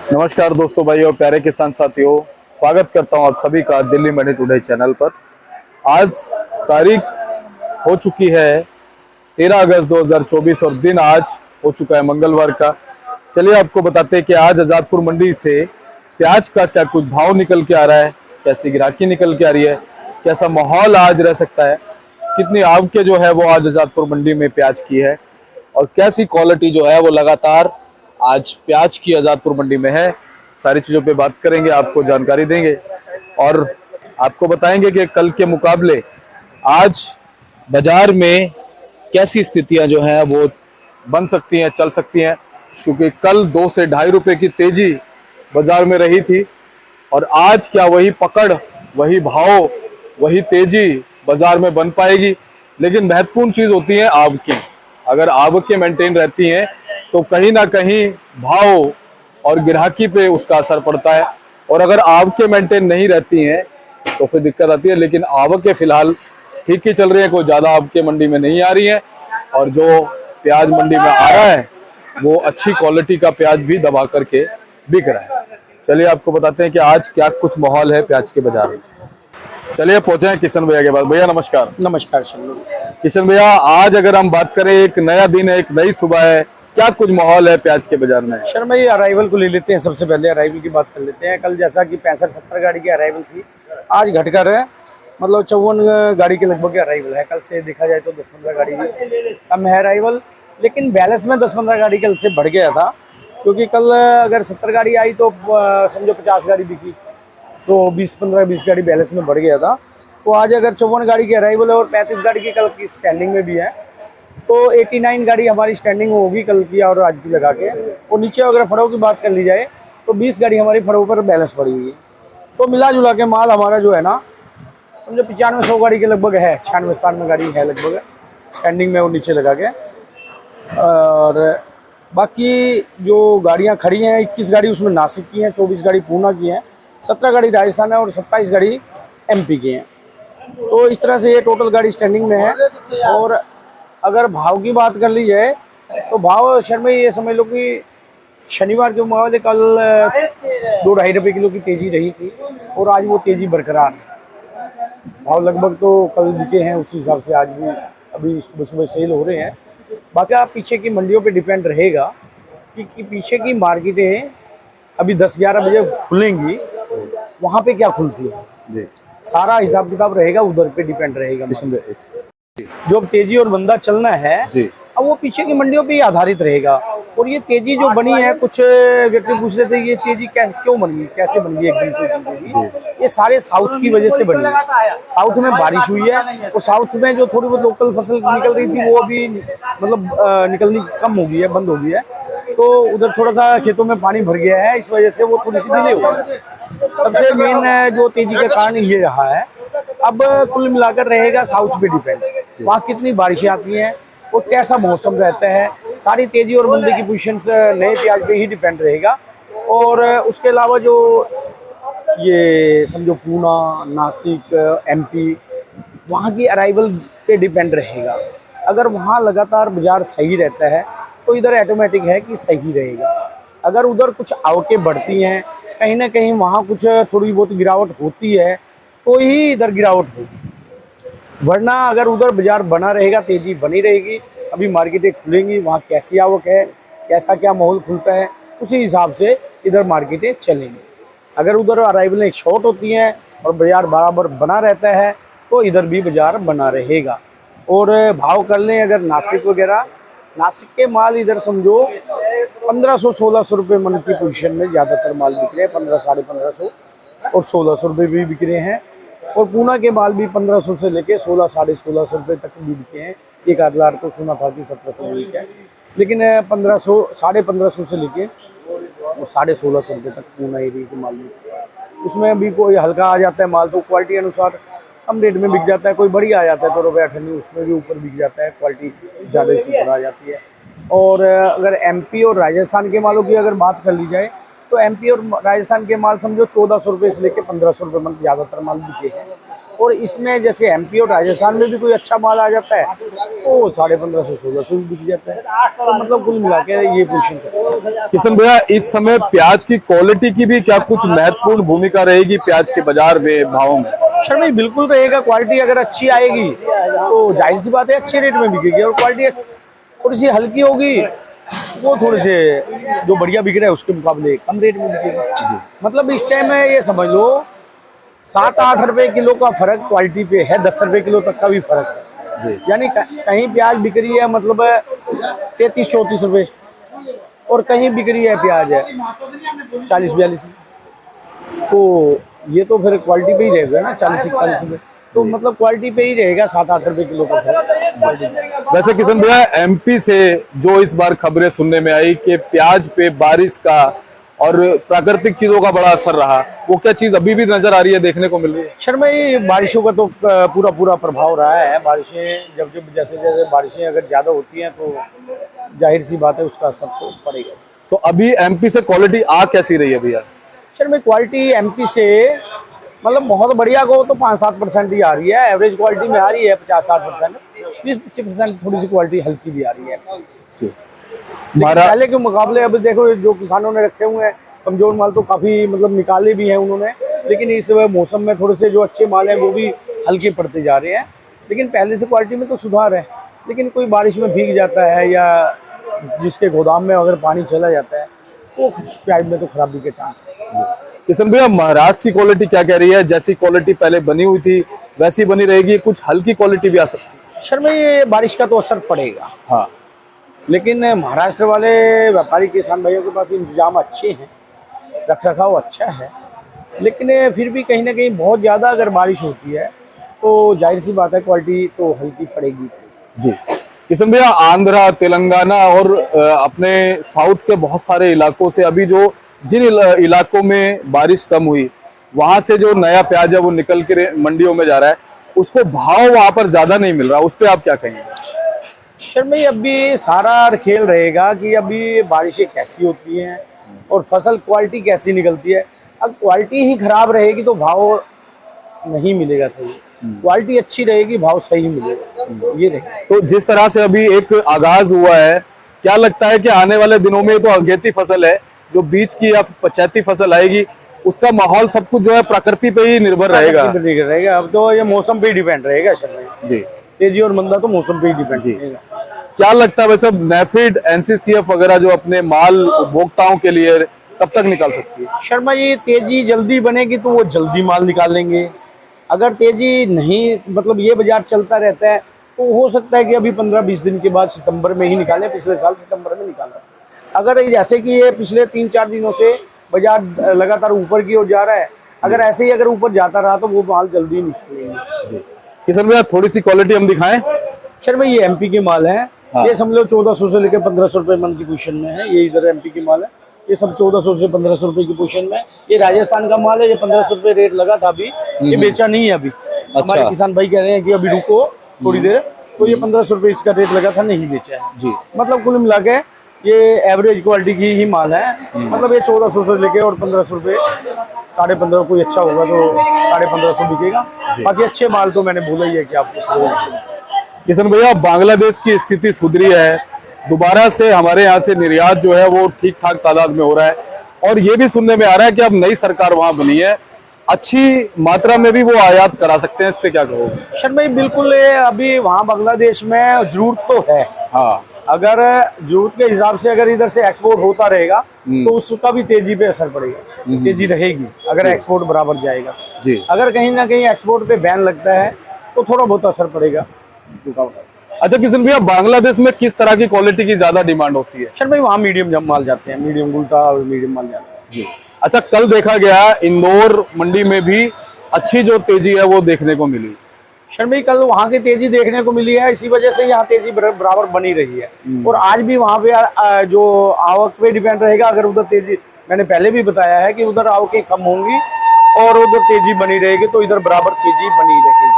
नमस्कार दोस्तों, भाई और प्यारे किसान साथियों, स्वागत करता हूं आप सभी का दिल्ली मंडी टुडे चैनल पर। आज तारीख हो चुकी है 13 अगस्त 2024 और दिन आज हो चुका है मंगलवार का। चलिए आपको बताते हैं कि आज आजादपुर मंडी से प्याज का क्या कुछ भाव निकल के आ रहा है, कैसी ग्राहकी निकल के आ रही है, कैसा माहौल आज रह सकता है, कितनी आवक जो है वो आज आजादपुर मंडी में प्याज की है और कैसी क्वालिटी जो है वो लगातार आज प्याज की आजादपुर मंडी में है। सारी चीजों पे बात करेंगे, आपको जानकारी देंगे और आपको बताएंगे कि कल के मुकाबले आज बाजार में कैसी स्थितियां जो हैं वो बन सकती हैं, चल सकती हैं, क्योंकि कल 2 से ढाई रुपए की तेजी बाजार में रही थी और आज क्या वही पकड़, वही भाव, वही तेजी बाजार में बन पाएगी। लेकिन महत्वपूर्ण चीज होती है आवकें। अगर आवकें मेंटेन रहती हैं तो कहीं ना कहीं भाव और ग्राहकी पे उसका असर पड़ता है, और अगर आवकें मेंटेन नहीं रहती हैं तो फिर दिक्कत आती है। लेकिन आवकें फिलहाल ठीक ही चल रही है, कोई ज्यादा आवकें मंडी में नहीं आ रही है और जो प्याज मंडी में आ रहा है वो अच्छी क्वालिटी का प्याज भी दबा करके बिक रहा है। चलिए आपको बताते हैं कि आज क्या कुछ माहौल है प्याज के बाजार में। चलिए पहुंचे हैं किशन भैया के पास। भैया नमस्कार। नमस्कार किशन भैया, आज अगर हम बात करें, एक नया दिन है, एक नई सुबह है, क्या कुछ माहौल है प्याज के बाजार में? शर्मा, ये अराइवल को ले लेते हैं। सबसे पहले अराइवल की बात कर लेते हैं। कल जैसा कि 65-70 गाड़ी की अराइवल थी, आज घटकर मतलब 54 गाड़ी के लगभग अराइवल है। कल से देखा जाए तो 10-15 गाड़ी कम है अराइवल, लेकिन बैलेंस में 10-15 गाड़ी कल से बढ़ गया था, क्योंकि कल अगर 70 गाड़ी आई तो समझो 50 गाड़ी बिकी, तो 20 गाड़ी बैलेंस में बढ़ गया था। तो आज अगर 54 गाड़ी की अराइवल है और 35 गाड़ी की कल की स्टैंडिंग में भी है, तो 89 गाड़ी हमारी स्टैंडिंग होगी कल की और आज की लगा के। और नीचे अगर फड़ों की बात कर ली जाए तो 20 गाड़ी हमारी फड़ों पर बैलेंस पड़ी हुई है। तो मिला जुला के माल हमारा जो है ना, समझो 95-100 गाड़ी के लगभग है, 96-97 गाड़ी है लगभग स्टैंडिंग में और नीचे लगा के। और बाकी जो गाड़ियाँ खड़ी हैं, 21 गाड़ी उसमें नासिक की हैं, 24 गाड़ी पूना की हैं, 17 गाड़ी राजस्थान है और 27 गाड़ी MP की हैं। तो इस तरह से ये टोटल गाड़ी स्टैंडिंग में है। और अगर भाव की बात कर ली जाए तो भाव शर्मा ये समझ लो कि शनिवार के मुकाबले कल 2-2.5 रुपये किलो की तेजी रही थी और आज वो तेजी बरकरार है। भाव लगभग तो कल बिके हैं उसी हिसाब से आज भी अभी सुबह सुबह सेल हो रहे हैं। बाकी आप पीछे की मंडियों पे डिपेंड रहेगा कि पीछे की मार्केटें अभी 10-11 बजे खुलेंगी, वहाँ पे क्या खुलती है, सारा हिसाब किताब रहेगा, उधर पे डिपेंड रहेगा। जो तेजी और मंदा चलना है जी, अब वो पीछे की मंडियों पे ही आधारित रहेगा। और ये तेजी जो बनी है, कुछ व्यक्ति पूछ रहे थे ये तेजी कैसे क्यों बन गई, कैसे बन गई एकदम से तेजी? ये सारे साउथ की वजह से बनी है। साउथ में बारिश हुई है और साउथ में जो थोड़ी बहुत लोकल फसल निकल रही थी वो अभी मतलब निकलनी कम हो गई है, बंद हो गई है। तो उधर थोड़ा सा खेतों में पानी भर गया है, इस वजह से वो थोड़ी सी डिले हो गई। सबसे मेन जो तेजी का कारण ये रहा है। अब कुल मिलाकर रहेगा साउथ पे डिपेंड, वहाँ कितनी बारिशें आती हैं और कैसा मौसम रहता है, सारी तेजी और मंदी की पोजीशन नए प्याज पे ही डिपेंड रहेगा। और उसके अलावा जो ये समझो पूना, नासिक, MP, वहाँ की अराइवल पे डिपेंड रहेगा। अगर वहाँ लगातार बाजार सही रहता है तो इधर ऑटोमेटिक है कि सही रहेगा। अगर उधर कुछ आवकें बढ़ती हैं, कहीं ना कहीं वहाँ कुछ थोड़ी बहुत गिरावट होती है, तो ही इधर गिरावट होगी। वरना अगर उधर बाजार बना रहेगा, तेजी बनी रहेगी, अभी मार्केटें खुलेंगी, वहाँ कैसी आवक है, कैसा क्या माहौल खुलता है, उसी हिसाब से इधर मार्केटें चलेंगी। अगर उधर अराइवलें शॉर्ट होती हैं और बाजार बराबर बना रहता है तो इधर भी बाजार बना रहेगा। और भाव कर लें अगर नासिक वगैरह, नासिक के माल इधर समझो 1500-1600 रुपये मन की पोजीशन में ज़्यादातर माल बिक रहे हैं, 1500-1550 और 1600 रुपये भी बिक रहे हैं। और पूना के माल भी 1500 से लेके 1600-1650 रुपये तक भी बिके हैं। एक आध लार तो सुना था कि 1700 बिके हैं, लेकिन 1500, 1550 से लेके 1650 रुपये तक पूना एरिया के माल बिकते हैं। उसमें भी कोई हल्का आ जाता है माल तो क्वालिटी अनुसार कम रेट में बिक जाता है, कोई बढ़िया आ जाता है तो रुपये 98 उसमें भी ऊपर बिक जाता है, क्वालिटी ज़्यादा से ऊपर आ जाती है। और अगर MP और राजस्थान के मालों की अगर बात कर ली जाए तो एमपी और राजस्थान के माल समझो 1400 रुपये से लेके 1500 रुपये मन ज़्यादातर माल बिके हैं। और इसमें जैसे एमपी और राजस्थान में भी कोई अच्छा माल आ जाता है तो 1550 1600 भी बिक जाता है। तो मतलब कुल मिला के ये पोजीशन चलता है। किशन भैया, इस समय प्याज की क्वालिटी की भी क्या कुछ महत्वपूर्ण भूमिका रहेगी प्याज के बाजार में, भावों में? सर भाई बिल्कुल रहेगा। क्वालिटी अगर अच्छी आएगी तो जाहिर सी बात है अच्छे रेट में बिकेगी, और क्वालिटी थोड़ी सी हल्की होगी वो थोड़े से जो बढ़िया बिक रहा है उसके मुकाबले कम रेट में बिकेगी। मतलब इस टाइम में ये समझ लो 7-8 रुपए किलो का फर्क क्वालिटी पे है, 10 रुपए किलो तक का भी फर्क है। यानी कहीं प्याज बिक रही है मतलब 33-34 रुपए, और कहीं बिक रही है प्याज है 40-42। तो ये तो फिर क्वालिटी पे ही रहेगा ना, 40-41 रुपए। तो मतलब क्वालिटी पे ही रहेगा 7-8 रुपए किलो का फर्क। वैसे किशन भैया, एमपी से जो इस बार खबरें सुनने में आई कि प्याज पे बारिश का और प्राकृतिक चीजों का बड़ा असर रहा, वो क्या चीज अभी भी नजर आ रही है, देखने को मिल रही है? शर्मा ये बारिशों का तो पूरा प्रभाव रहा है। बारिशें जब जैसे जैसे बारिशें अगर ज्यादा होती हैं तो जाहिर सी बात है उसका असर तो पड़ेगा। तो अभी एमपी से क्वालिटी आ कैसी रही है भैया? शर्मा क्वालिटी एमपी से मतलब बहुत बढ़िया को तो 5-7% ही आ रही है। एवरेज क्वालिटी में आ रही है 50-60%, 20-25% थोड़ी सी क्वालिटी हल्की भी आ रही है। पहले के मुकाबले अब देखो जो किसानों ने रखे हुए हैं कमजोर माल तो काफी मतलब निकाले भी हैं उन्होंने, लेकिन इस मौसम में थोड़े से जो अच्छे माल हैं वो भी हल्के पड़ते जा रहे हैं। लेकिन पहले से क्वालिटी में तो सुधार है, लेकिन कोई बारिश में भीग जाता है या जिसके गोदाम में अगर पानी चला जाता है तो प्याज में तो खराबी के चांस है। किशन भैया, महाराष्ट्र की क्वालिटी क्या कह रही है? जैसी क्वालिटी पहले बनी हुई थी वैसी बनी रहेगी, कुछ हल्की क्वालिटी भी आ सकती है? शर्मा ये बारिश का तो असर पड़ेगा, हाँ, लेकिन महाराष्ट्र वाले व्यापारी किसान भाइयों के पास इंतजाम अच्छे हैं, रख रखाव अच्छा है, लेकिन फिर भी कहीं ना कहीं बहुत ज़्यादा अगर बारिश होती है तो जाहिर सी बात है क्वालिटी तो हल्की पड़ेगी। जी किशन भैया, आंध्रा, तेलंगाना और अपने साउथ के बहुत सारे इलाकों से अभी जो जिन इलाकों में बारिश कम हुई वहां से जो नया प्याज है वो निकल के मंडियों में जा रहा है, उसको भाव वहां पर ज्यादा नहीं मिल रहा, उस पर आप क्या कहेंगे? शर्मा अभी सारा खेल रहेगा कि अभी बारिशें कैसी होती हैं और फसल क्वालिटी कैसी निकलती है। अब क्वालिटी ही खराब रहेगी तो भाव नहीं मिलेगा सही, क्वालिटी अच्छी रहेगी भाव सही मिलेगा, ये रहेगा। तो जिस तरह से अभी एक आगाज हुआ है, क्या लगता है कि आने वाले दिनों में तो अगेती फसल है, जो बीच की या पछैती फसल आएगी उसका माहौल सब कुछ जो है प्रकृति पे ही निर्भर रहेगा? अब तो ये मौसम पे ही डिपेंड रहेगा शर्मा जी। तेजी और मंदा तो मौसम पे ही डिपेंड रहेगा। क्या लगता है वैसे नेफेड, एनसीसीएफ वगैरह जो अपने माल उपभोक्ताओं के लिए कब तक निकाल सकती है? शर्मा ये तेजी जल्दी बनेगी तो वो जल्दी माल निकालेंगे, अगर तेजी नहीं मतलब ये बाजार चलता रहता है तो हो सकता है कि अभी 15-20 दिन के बाद सितंबर में ही निकालें। पिछले साल सितंबर में निकाला, अगर जैसे कि ये पिछले 3-4 दिनों से बाजार लगातार ऊपर की ओर जा रहा है, अगर ऐसे ही अगर ऊपर जाता रहा तो वो माल जल्दी निकलेंगे। किशन भैया, थोड़ी सी क्वालिटी हम दिखाएं। शर्मा ये एमपी के माल है। हाँ। ये समझ लो 1400 से लेकर 1500 रुपए मन की पोजीशन में है। ये इधर एमपी के माल है, ये सब 1400 से 1500 रुपए की पोजीशन में। ये राजस्थान का माल है, ये 1500 रुपए रेट लगा था अभी, ये बेचा नहीं है अभी। हमारे किसान भाई कह रहे हैं कि अभी रुको थोड़ी देर, तो ये 1500 रुपए इसका रेट लगा था, नहीं बेचा है जी। मतलब कुल मिला के ये एवरेज क्वालिटी की ही माल है। मतलब ये 1400 से लेके और 1500 रुपए, 15.5 कोई अच्छा होगा तो 1550 बिकेगा। बाकी अच्छे माल तो मैंने बोला ही है कि आपको। किशन भैया, बांग्लादेश की स्थिति सुधरी है, दोबारा से हमारे यहाँ से निर्यात जो है वो ठीक ठाक तादाद में हो रहा है, और ये भी सुनने में आ रहा है कि अब नई सरकार वहाँ बनी है, अच्छी मात्रा में भी वो आयात करा सकते हैं, इस पे क्या कहोगे? शर्मा भाई बिल्कुल, अभी वहाँ बांग्लादेश में जरूरत तो है। हाँ, अगर जरूरत के हिसाब से अगर इधर से एक्सपोर्ट होता रहेगा तो उसका भी तेजी पे असर पड़ेगा, तेजी रहेगी अगर एक्सपोर्ट बराबर जाएगा जी। अगर कहीं ना कहीं एक्सपोर्ट पे बैन लगता है तो थोड़ा बहुत असर पड़ेगा। अच्छा किशन भैया, बांग्लादेश में किस तरह की क्वालिटी की ज्यादा डिमांड होती है? शर्मा भाई वहाँ मीडियम माल जाते हैं, मीडियम गुल्टा और मीडियम माल जाता है जी। अच्छा, कल देखा गया इंदौर मंडी में भी अच्छी जो तेजी है वो देखने को मिली। शर्मा भाई कल वहाँ की तेजी देखने को मिली है, इसी वजह से यहाँ तेजी बराबर बनी रही है। और आज भी वहाँ पे जो आवक पे डिपेंड रहेगा, अगर उधर तेजी, मैंने पहले भी बताया है कि उधर आवकें कम होंगी और उधर तेजी बनी रहेगी तो इधर बराबर तेजी बनी रहेगी।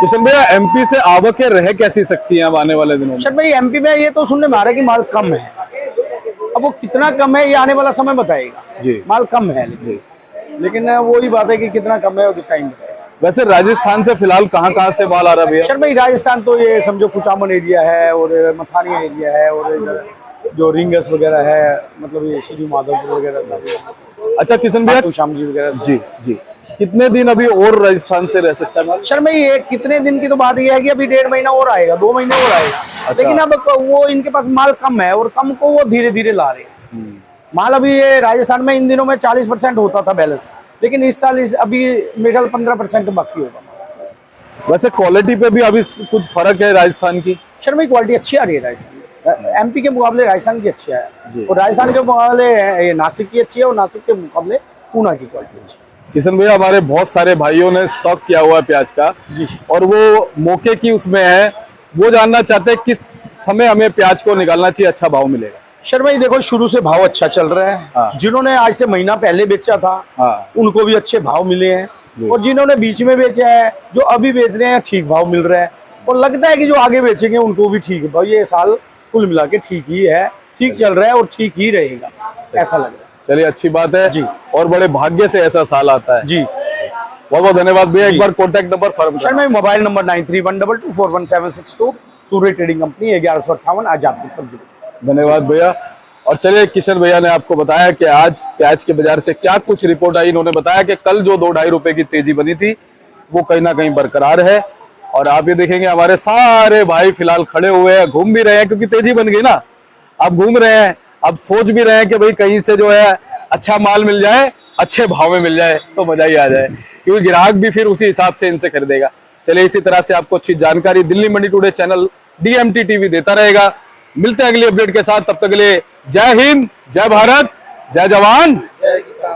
किशन भैया, एमपी से आवकें रह कैसी सकती हैं अब आने वाले दिनों में? शर्मा भाई एमपी में ये तो सुनने में आ रहा है कि माल कम है, अब वो कितना कम है ये आने वाला समय बताएगा। जी। माल कम है लेकिन वही बात है कि कितना कम है वो टाइम बताएगा। वैसे राजस्थान से फिलहाल कहाँ से माल आ रहा है भैया? शर्मा राजस्थान तो ये समझो कुचामन एरिया है और मथानिया एरिया है और इधर जो रिंगस वगैरह है, मतलब ये श्री माधवपुर वगैरह सब। अच्छा किशन भैया, शाम जी वगैरह सब। जी जी, कितने दिन अभी और राजस्थान से रह सकता है माल? शर्मा ये कितने दिन की तो बात ये है कि अभी 1.5 महीना और आएगा, 2 महीने और आएगा। अच्छा। लेकिन अब वो इनके पास माल कम है और कम को वो धीरे धीरे ला रहे हैं माल। अभी ये राजस्थान में इन दिनों में 40% होता था बैलेंस, लेकिन इस साल अभी मेरे ख्याल 15% बाकी होगा। वैसे क्वालिटी पे भी अभी कुछ फर्क है राजस्थान की? शर्मा क्वालिटी अच्छी आ रही है राजस्थान में, एमपी के मुकाबले राजस्थान की अच्छी है और राजस्थान के मुकाबले नासिक की अच्छी है और नासिक के मुकाबले पूना की क्वालिटी अच्छी है। किशन भैया, हमारे बहुत सारे भाइयों ने स्टॉक किया हुआ है प्याज का और वो मौके की उसमें है, वो जानना चाहते हैं किस समय हमें प्याज को निकालना चाहिए, अच्छा भाव मिलेगा? शर्मा जी देखो, शुरू से भाव अच्छा चल रहा है। हाँ। जिन्होंने आज से महीना पहले बेचा था उनको भी अच्छे भाव मिले हैं और जिन्होंने बीच में बेचा है, जो अभी बेच रहे हैं, ठीक भाव मिल रहा है और लगता है कि जो आगे बेचेंगे उनको भी ठीक भाव। ये साल कुल मिला के ठीक ही है, ठीक चल रहा है और ठीक ही रहेगा, ऐसा लग रहा है। चलिए, अच्छी बात है जी। और बड़े भाग्य से ऐसा साल आता है जी। बहुत बहुत धन्यवाद भैया। एक बार contact number firm Sharma ji mobile number 9312241762, सूर्य ट्रेडिंग कंपनी, 1158 आजादपुर सब्जी। धन्यवाद भैया। और चलिए, किशन भैया ने आपको बताया कि आज प्याज के बाजार से क्या कुछ रिपोर्ट आई। इन्होंने बताया कि कल जो 2-2.5 रुपए की तेजी बनी थी वो कहीं ना कहीं बरकरार है और आप ये देखेंगे हमारे सारे भाई फिलहाल खड़े हुए हैं, घूम भी रहे हैं क्योंकि तेजी बन गई ना। अब घूम रहे हैं, अब सोच भी रहे हैं कि भाई कहीं से जो है अच्छा माल मिल जाए, अच्छे भाव में मिल जाए तो मजा ही आ जाए, क्योंकि ग्राहक भी फिर उसी हिसाब से इनसे खरीदेगा। चलिए, इसी तरह से आपको अच्छी जानकारी दिल्ली मंडी टुडे चैनल DMT TV देता रहेगा। मिलते हैं अगली अपडेट के साथ, तब तक के लिए जय हिंद, जय भारत, जय जवान,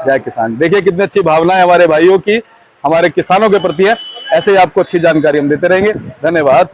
जय किसान। देखिए कितनी अच्छी भावना है हमारे भाइयों की, हमारे किसानों के प्रति है। ऐसे ही आपको अच्छी जानकारी हम देते रहेंगे। धन्यवाद।